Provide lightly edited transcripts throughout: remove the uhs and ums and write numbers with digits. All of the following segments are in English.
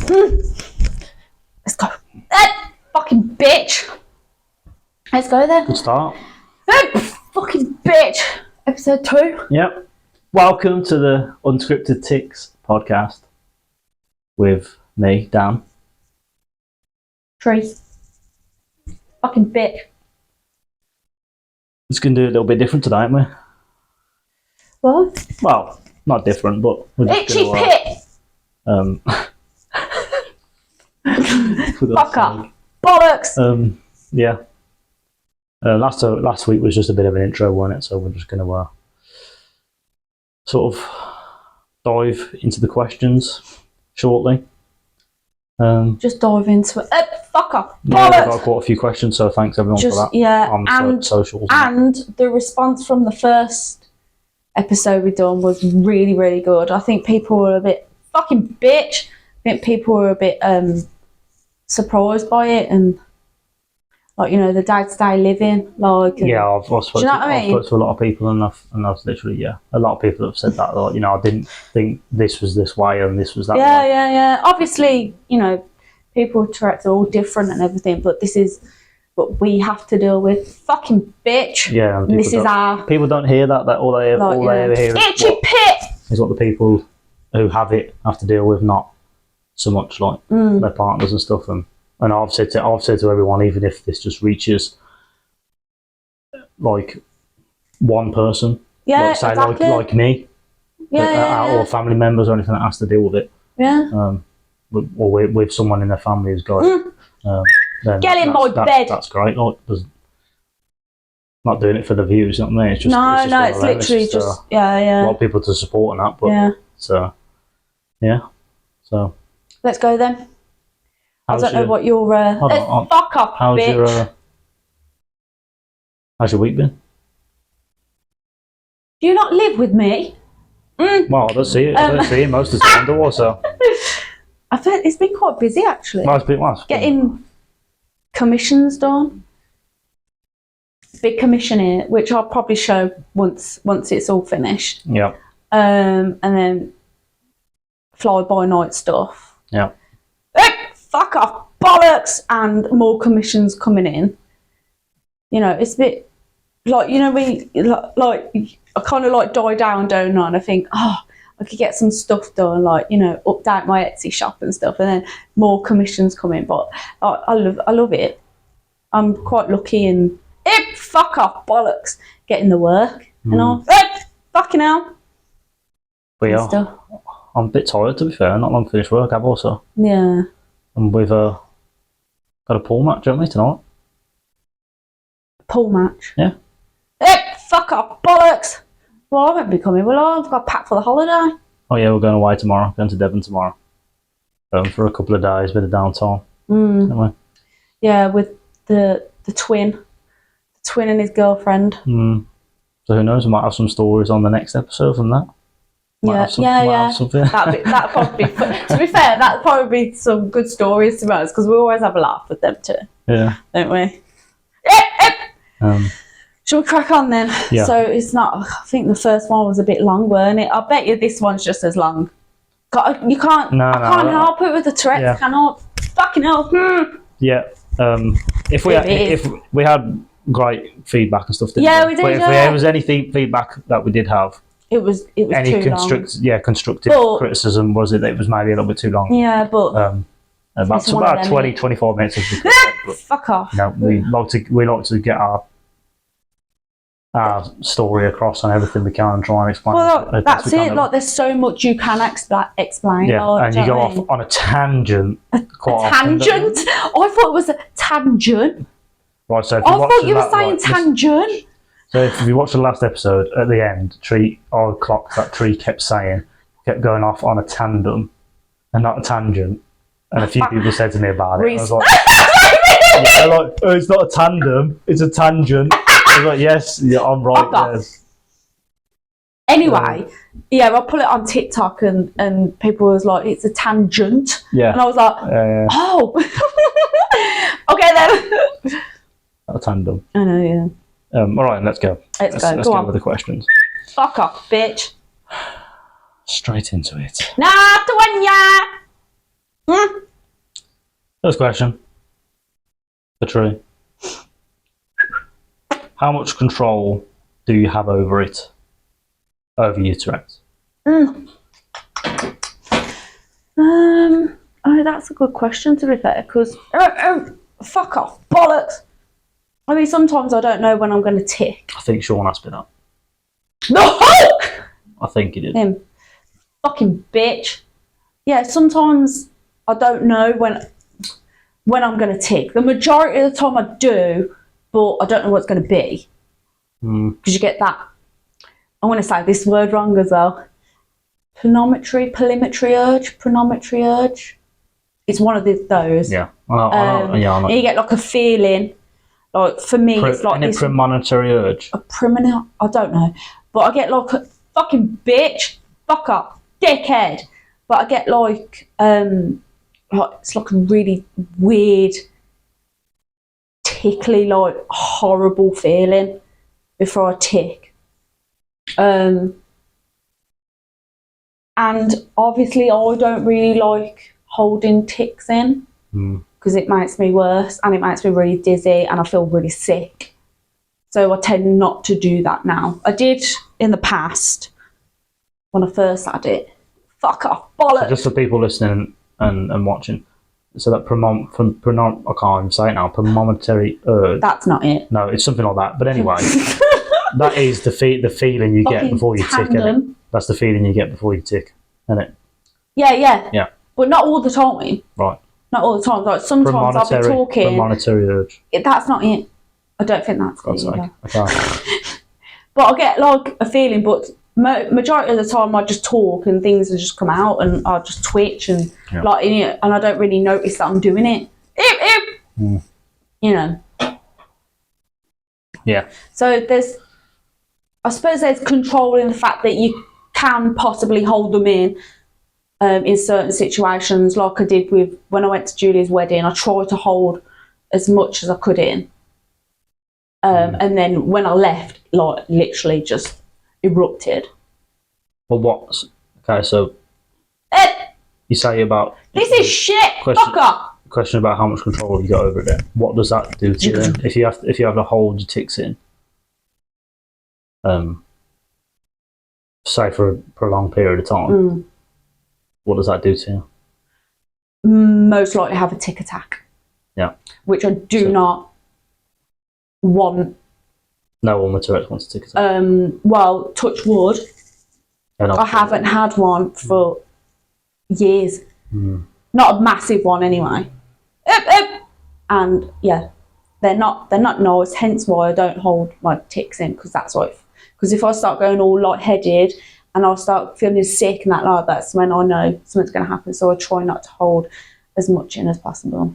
Let's go. That fucking bitch. Let's go then. Good start. That fucking bitch. Episode 2. Yep. Welcome to the Unscripted Tics podcast with me, Dan. Tree. Fucking bitch. Just going to do a little bit different today, aren't we? What? Well, not different, but we're just Itchy pit. Fuck up. Bollocks. Yeah. Last week was just a bit of an intro, wasn't it? So we're just going to sort of dive into the questions shortly. Just dive into it. Fuck up. Yeah, Bollocks. we've got quite a few questions, so thanks everyone for that. Yeah, on socials. And the response from the first episode we done was really, really good. I think people were a bit fucking bitch. I think people were a bit surprised by it and like, you know, the day-to-day living, like. Yeah, I've spoken to a lot of people, and I've literally, a lot of people have said that. Like, you know, I didn't think this was this way and this was that way. Yeah. Obviously, you know, people are all different and everything, but this is what we have to deal with. Fucking bitch. Yeah, and this is our. People don't hear that. That all they ever hear itchy pit is what the people who have it have to deal with, not so much like their partners and stuff. And I've said to everyone, even if this just reaches like one person, like, say, exactly. like me, or family members or anything that has to deal with it, or with someone in their family who's got it, then get in my bed. That's great. Like, not doing it for the views, you know what I mean? It's just it's literally just a lot of people to support and that, but so let's go then. I don't know what your fuck off, bitch. How's your week been? Do you not live with me? Well, I don't see it. I don't see it most of the time, do I? So I think it's been quite busy actually. Well, it's been getting commissions done. Big commission here, which I'll probably show once it's all finished. Yeah. And then fly by night stuff. Yeah. Fuck off, bollocks, and more commissions coming in. You know, it's a bit like, you know, like I kind of like die down, don't I? And I think, I could get some stuff done, like, you know, update my Etsy shop and stuff, and then more commissions come in. But I love it. I'm quite lucky and fuck off, bollocks, getting the work and all. Fucking hell. But yeah, I'm a bit tired, to be fair. Not long finished work, I've also. Yeah. And we've got a pool match, haven't we, tonight? Pool match? Yeah. Fuck off, bollocks! Well, I won't be coming, will I? I've got packed for the holiday. Oh yeah, we're going away tomorrow. Going to Devon tomorrow. For a couple of days, bit of downtime. Anyway. Yeah, with the twin. The twin and his girlfriend. So who knows, we might have some stories on the next episode from that. Yeah. That'd probably be to be fair, that'd probably be some good stories to us, because we always have a laugh with them too. Yeah. Don't we? Shall we crack on then? Yeah. So it's not. I think the first one was a bit long, weren't it? I bet you this one's just as long. You can't. I can't help it with the Tourette's. Yeah. Cannot. Fucking hell. Yeah. If we had great feedback and stuff, didn't we did. But if there was any feedback that we did have. It was any too long. Constructive criticism was it was maybe a little bit too long. Yeah, but about 24 minutes. Fuck off. You know, we like to get our story across on everything we can and try and explain. Well, that's it. Like, there's so much you can explain. Yeah, and you go off on a tangent. A tangent? I thought it was a tangent. Right, so I thought you were saying tangent. So if you watch the last episode, at the end, Tree kept going off on a tandem and not a tangent. And a few people said to me about it. I was like, it's not a tandem, it's a tangent. I was like, yes, I'm right. Yes. Anyway, I put it on TikTok and people was like, it's a tangent. Yeah. And I was like, oh. Okay then. Not a tandem. I know, yeah. All right, let's go. Let's go on with the questions. Fuck off, bitch. Straight into it. Nah, tuan ya. First question. For Tree. How much control do you have over it? Over your Tourette's? Oh, that's a good question, to be fair, because fuck off, bollocks. I mean, sometimes I don't know when I'm going to tick. I think Sean asked me that. The Hulk! I think he did. Him. Fucking bitch. Yeah, sometimes I don't know when I'm going to tick. The majority of the time I do, but I don't know what it's going to be. Because you get that, I'm going to say this word wrong as well. Pronometry urge. It's one of those. Yeah. I know. You get like a feeling, like for me, it's like this premonitory urge. I don't know, but I get like a fucking bitch, fuck up, dickhead. But I get like it's like a really weird, tickly, like horrible feeling before I tick. And obviously I don't really like holding ticks in because it makes me worse and it makes me really dizzy and I feel really sick. So I tend not to do that now. I did in the past when I first had it. Fuck off, bollocks. So just for people listening and watching, so that I can't even say it now, premonitory urge. That's not it. No, it's something like that. But anyway, that is the feeling you get before you tick, isn't it? That's the feeling you get before you tick, isn't it? Yeah. But not all the time. Right. Not all the time. Like sometimes I'll be talking. Premonitory urge. That's not it. I don't think that's it. Like, okay. But I get like a feeling, but majority of the time I just talk and things will just come out and I'll just twitch and and I don't really notice that I'm doing it. You know. Yeah. So I suppose there's control in the fact that you can possibly hold them in certain situations, like I did with when I went to Julia's wedding. I tried to hold as much as I could in, and then when I left, like literally just erupted. Well, okay? So you say about this is shit. Fuck up. Question about how much control you got over it. Then what does that do to you? Then? If you have to hold your ticks in, say for a prolonged period of time, what does that do to you? Most likely have a tick attack. Yeah. Which I do not want. No one with Tourette's wants a tick attack. Well, touch wood. I haven't had one for years. Not a massive one anyway. And yeah, they're not nice. Hence why I don't hold my ticks in, because that's like, because if I start going all lightheaded and I'll start feeling sick and that's when I know something's going to happen. So I try not to hold as much in as possible.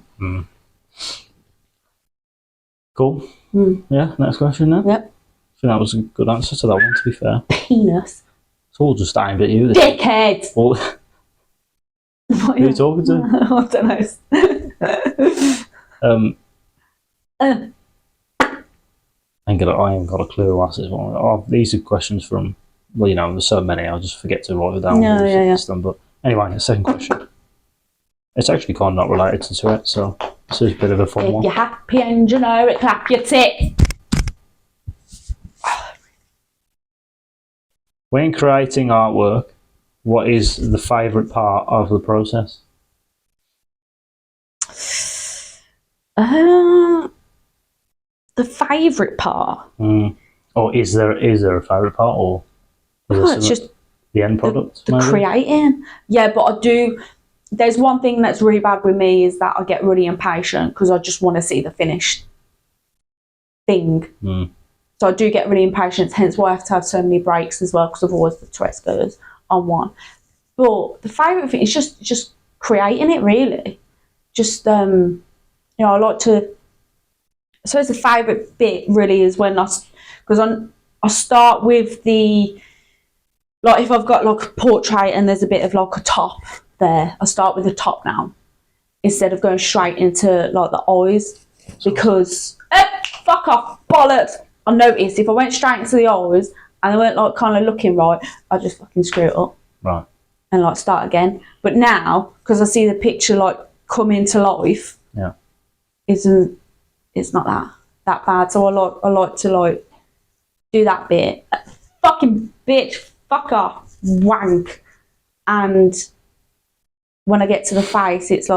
Cool. Yeah. Next question then. Yep. I think that was a good answer to that one. To be fair. Penis. It's all just aimed at you. Dickhead. Who are you talking to? I don't know. I ain't got a clue who asked this one. These are questions from, well, there's so many, I'll just forget to write it down. Yeah. But anyway, the second question. It's actually kind of not related to it, so this is a bit of a fun one. If you're happy and you know it, clap your tit. When creating artwork, what is the favourite part of the process? The favourite part? Or is there a favourite part, or it's just the end product? The creating. Yeah, but I do. There's one thing that's really bad with me is that I get really impatient because I just want to see the finished thing. So I do get really impatient, hence why I have to have so many breaks as well, because otherwise the Tourette's goes on one. But the favourite thing is just creating it, really. Just, I like to... I suppose the favourite bit really is when I start with the... Like if I've got like a portrait and there's a bit of like a top there, I start with the top now, instead of going straight into like the eyes, because... fuck off, bollocks! I noticed if I went straight into the eyes and they weren't like kind of looking right, I just fucking screw it up. Right. and like start again. But now, because I see the picture like come into life, yeah, it's not that bad. So I like to like do that bit. Fucking bitch, fuck off, wank. And when I get to the face, it's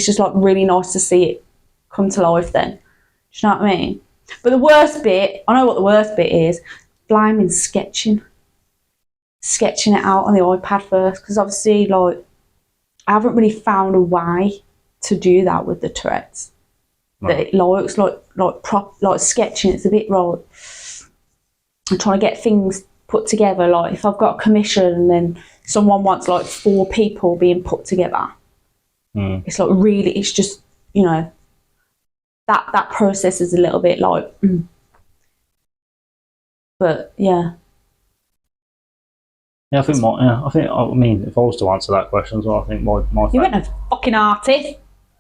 just like really nice to see it come to life then. Do you know what I mean? But the worst bit, I know what the worst bit is, blaming sketching it out on the iPad first, because obviously like I haven't really found a way to do that with the Tourette's. That it looks like sketching. It's a bit right. I'm trying to get things put together. Like if I've got a commission and then someone wants like 4 people being put together, it's like really. It's just that process is a little bit like. But yeah. Yeah, I mean, if I was to answer that question as well, I think my You weren't a fucking artist.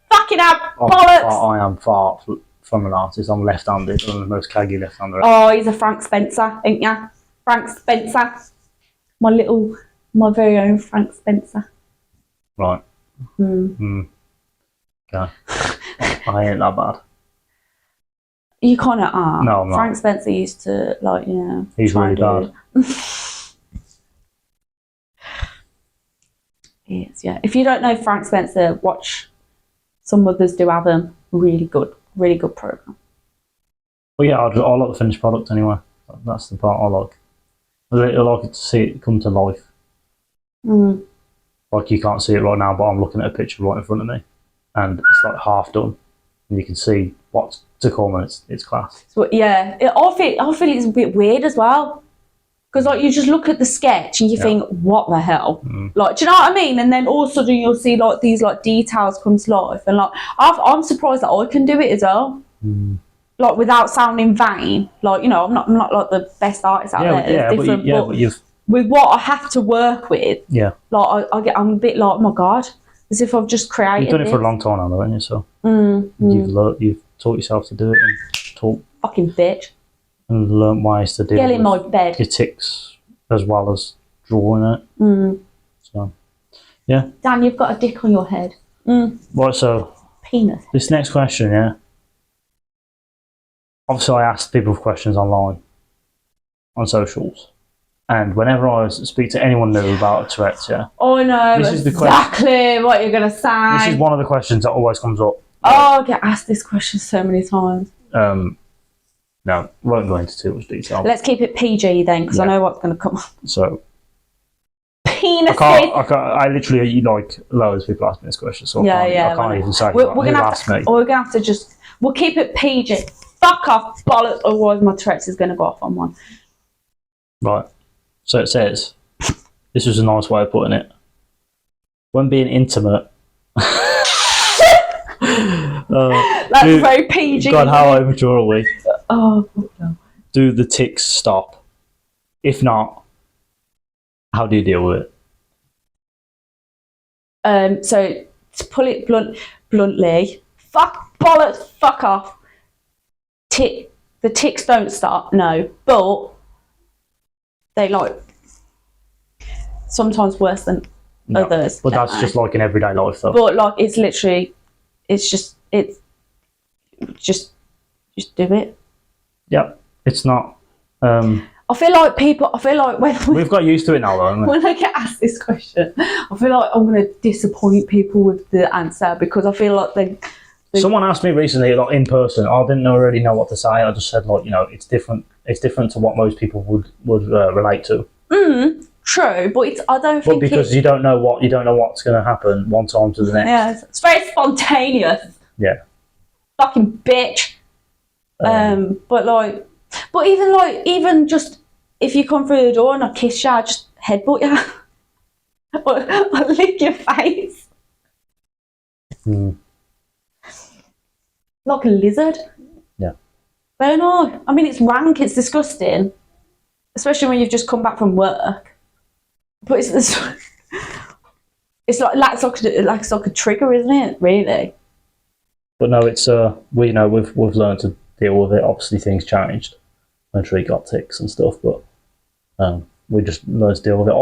Fucking bollocks. I am far from an artist. I'm left-handed. I'm the most caggy left-hander. Oh, he's a Frank Spencer, ain't ya? Frank Spencer. My very own Frank Spencer. Right. Okay. I ain't that bad. You kind of are. No, I'm not. Frank Spencer used to, like, He's really bad. He is, yeah. If you don't know Frank Spencer, watch. Some others do have them. Really good program. Well, yeah, I like the finished product anyway. That's the part I like. I like to see it come to life. Like you can't see it right now, but I'm looking at a picture right in front of me, and it's like half done, and you can see what's to come, and it's class. So, yeah, I feel it's a bit weird as well. Because like you just look at the sketch and you think, what the hell? Like, do you know what I mean? And then all of a sudden you'll see like these like details come to life, and like I'm surprised that I can do it as well. Like without sounding vain. Like I'm not like the best artist out there. Yeah, it's different, but with what I have to work with, like I'm a bit like, oh my god, as if I've just created. You've done it for a long time now, haven't you? So you've taught yourself to do it and taught. Fucking bitch. And learn ways to deal Get in my with bed. your tics as well as drawing it. So, yeah. Dan, you've got a dick on your head. Right, so penis. This next question, yeah. Obviously, I asked people questions online, on socials, and whenever I speak to anyone new about Tourette's, yeah. Oh no! This is exactly what you're gonna say. This is one of the questions that always comes up. Oh, I get asked this question so many times. No, won't go into too much detail. Let's keep it PG then, because I know what's going to come up. So, penis. I literally like loads of people ask me this question, so I can't even say who asked me. We're gonna have to we'll keep it PG. Fuck off, bollocks, otherwise my Tourette's is going to go off on one. Right. So it says, this is a nice way of putting it. When being intimate. That's very PG. God, how immature are we? Oh, no. Do the tics stop? If not, how do you deal with it? So to pull it bluntly, fuck bollocks, fuck off. The tics don't stop, no, but they like sometimes worse than others. But that's just like in everyday life, though. But like it's just do it. Yep, it's not. I feel like when we've got used to it now, though, haven't we? When I get asked this question, I feel like I'm going to disappoint people with the answer, because I feel like Someone asked me recently, like in person. I didn't really know what to say. I just said, like, it's different. It's different to what most people would relate to. True, but I don't think. But because you don't know what's going to happen one time to the next. Yeah, it's very spontaneous. Yeah. Fucking bitch. But even just if you come through the door and I kiss you, I just headbutt you, or lick your face. Like a lizard. Yeah. But no, I mean it's rank, it's disgusting, especially when you've just come back from work. But it's like a trigger, isn't it? Really. But no, it's we've learned to deal with it. Obviously, things changed when Tree got tics and stuff, but we just learned to deal with it.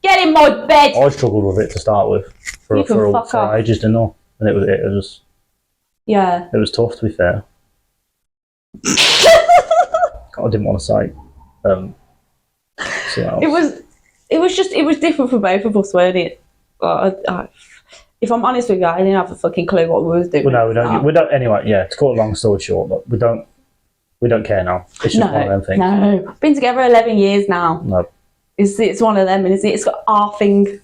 Get in my bed. I struggled with it to start with for ages, didn't I? And it was tough, to be fair. I didn't want to say. It was different for both of us, weren't it? If I'm honest with you, I didn't have a fucking clue what we was doing. Well, no, we don't. Anyway, yeah. To cut a long story short, but we don't care now. It's just one of them things. No, been together 11 years now. No, it's one of them, isn't it? It's got our thing.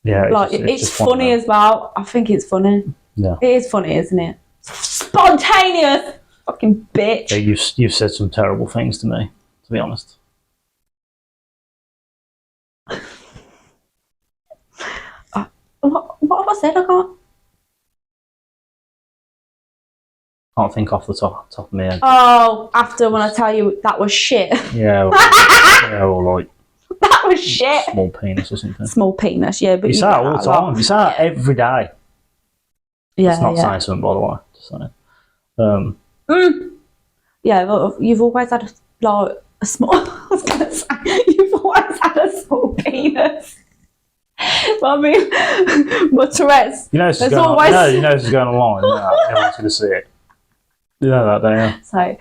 Yeah, it's funny as well. I think it's funny. Yeah, it is funny, isn't it? Spontaneous, fucking bitch. Yeah, you've said some terrible things to me, to be honest. What have I said? I can't think off the top of my head. Oh, after when I tell you that was shit. Yeah, or like that was shit. Small penis or something. Small penis, yeah. But you say that all the time. You say that every day. Yeah, it's not saying something, by the way. Just saying. Yeah, well, you've always had a small. I was gonna say you've always had a small penis. Well, I mean, my Tourette's. You know this is going on. No, you know this is going online. I want you to see it. You know that, don't you? So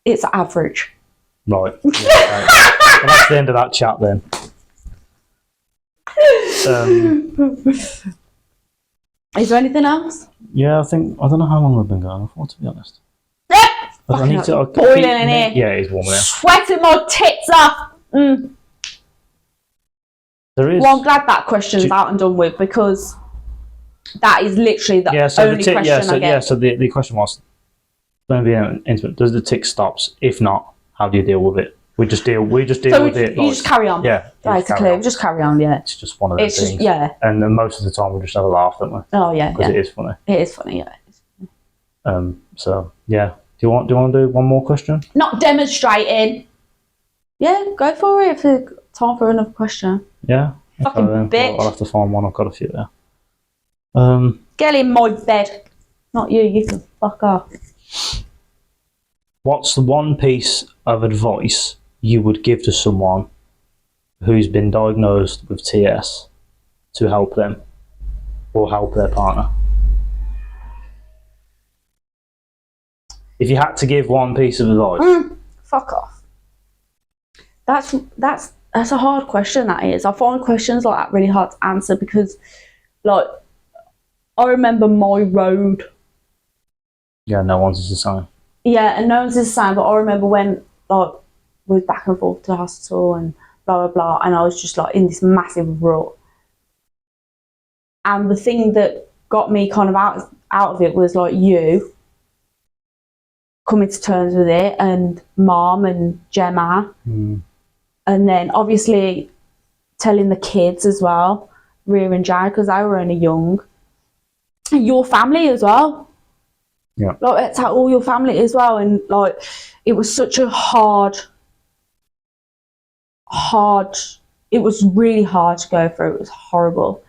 it's average. Right. Yeah, okay. Well, that's the end of that chat then. Is there anything else? Yeah, I don't know how long we've been going for, to be honest. I need to boiling in here. Yeah, it's warm in here. Sweating my tits off. There is. Well, I'm glad that question's out and done with, because that is literally the only question I get. So the question was, don't be intimate. Does the tick stops? If not, how do you deal with it? We just deal with it. You just carry on. Yeah. Basically, just carry on. Yeah. It's just one of those things. Yeah. And then most of the time we just have a laugh, don't we? Oh yeah. Because it is funny. It is funny. Yeah. So yeah. Do you want to do one more question? Not demonstrating. Yeah, go for it. If there's time for another question. Yeah. Fucking bitch. Well, I'll have to find one. I've got a few there. Get in my bed. Not you. You can fuck off. What's the one piece of advice you would give to someone who's been diagnosed with TS to help them or help their partner? If you had to give one piece of advice. Fuck off. That's a hard question, that is. I find questions like that really hard to answer, because like I remember my road. Yeah, no one's is the same. Yeah, and no one's the same, but I remember when like we was back and forth to the hospital and blah blah blah, and I was just like in this massive rut. And the thing that got me kind of out of it was like you coming to terms with it, and Mom and Gemma, and then obviously telling the kids as well, Rhea and Jade, because they were only young, and your family as well. Yeah, like tell all your family as well, and like it was such a hard. It was really hard to go through. It was horrible,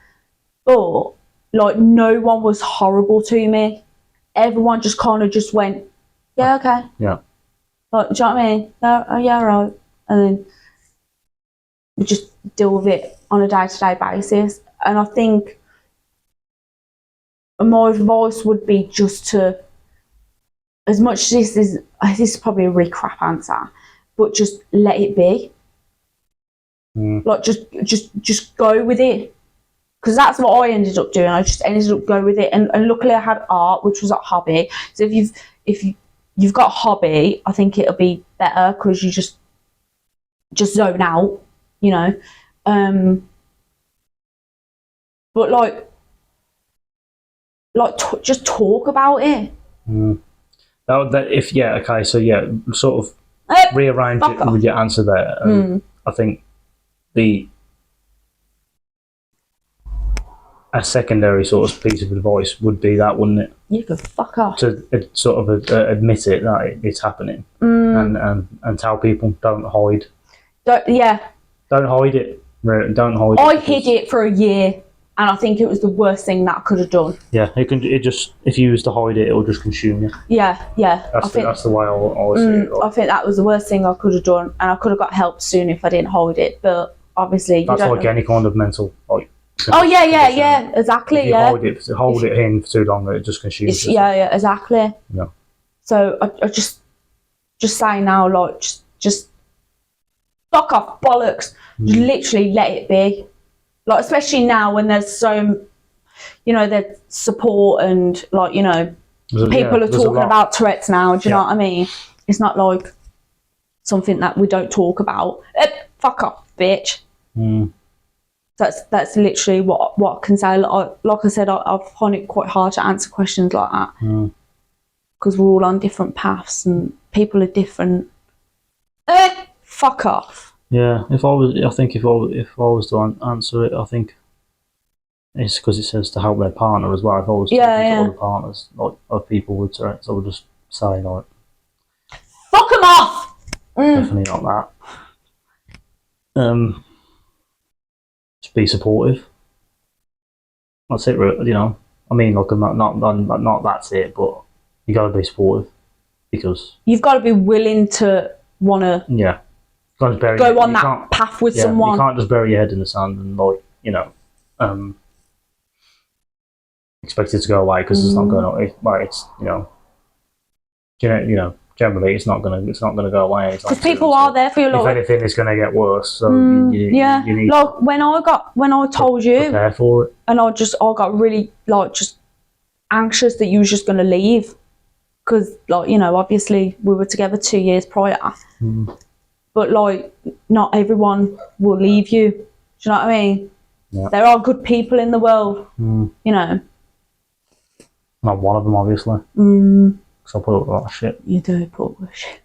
but like no one was horrible to me. Everyone just kind of just went, yeah, okay. Yeah. Like, do you know what I mean? Yeah, right. And then we just deal with it on a day-to-day basis. And I think my advice would be just to, as much as this is probably a really crap answer, but just let it be. Like just go with it. Because that's what I ended up doing. I just ended up going with it, and luckily I had art, which was a hobby. So if you've got a hobby, I think it'll be better, because you just zone out, you know. But just talk about it. Sort of rearrange it with your answer there. I think a secondary sort of piece of advice would be that, wouldn't it? You could fuck off. To sort of admit it, that it's happening, and tell people, don't hide. Don't hide it. Don't hide it. I hid it for a year, and I think it was the worst thing that I could have done. Yeah, if you was to hide it, it'll just consume you. Yeah. That's the way I see it. Right? I think that was the worst thing I could have done, and I could have got help soon if I didn't hide it. But obviously you That's don't like know. any kind of mental like. Oh yeah, exactly. If you hold it in for too long, it just consumes. Yeah, exactly. Yeah. So I just say now, like, just fuck off, bollocks. Just literally let it be. Like, especially now when there's so, there's support and, like, people are talking about Tourette's now. Do you know what I mean? It's not like something that we don't talk about. Fuck off, bitch. That's literally what I can say. Like I said, I find it quite hard to answer questions like that because we're all on different paths and people are different. Fuck off. Yeah, if I was to answer it, I think it's because it says to help their partner as well. If I was to other partners, like of people with Tourette's, I would just say like, fuck them off. Definitely not that. Just be supportive. That's it, I mean, like, not that's it, but you got to be supportive because you've got to be willing to want to. Yeah. Go on that path with someone. You can't just bury your head in the sand and expect it to go away because it's not going to. Generally it's not going to go away. Because people are there for you. If anything, it's going to get worse. So you need like when I told you, prepare for it. And I got really just anxious that you was just going to leave because obviously we were together 2 years prior. But not everyone will leave you. Do you know what I mean? Yeah. There are good people in the world. Not one of them, obviously. Because I put up a lot of shit. You do put up with shit.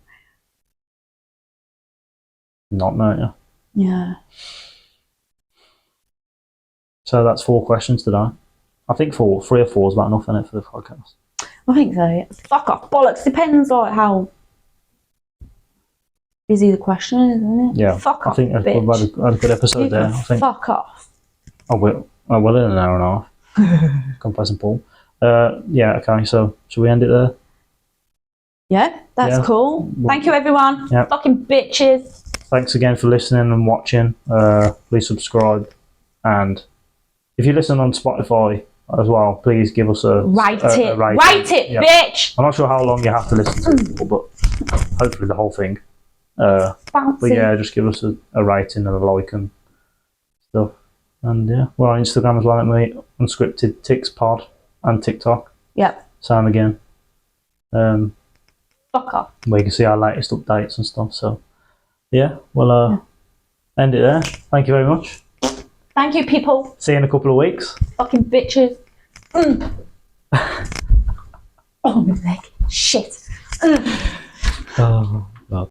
Not know you. Yeah. So that's 4 questions today. I think 3 or 4 is about enough, isn't it, for the podcast? I think so. Yeah. Fuck off, bollocks. Depends how busy the question is, isn't it? Yeah. Fuck off, I think bitch. we've had a good episode there. I think. Fuck off. I will in an hour and a half. Come play some pool. Yeah. Okay. So should we end it there? Yeah, that's cool. Thank you, everyone. Yeah. Fucking bitches. Thanks again for listening and watching. Please subscribe, and if you listen on Spotify as well, please give us a rating. Rate it, bitch. I'm not sure how long you have to listen to, but hopefully the whole thing. But yeah, just give us a rating and a like and stuff. And yeah, we're on Instagram as well, aren't we? Unscripted Tics Pod and TikTok. Yep. Same again. Fuck off. Where you can see our latest updates and stuff. So yeah, we'll end it there. Thank you very much. Thank you, people. See you in a couple of weeks. Fucking bitches. Oh, my leg. Shit. Oh.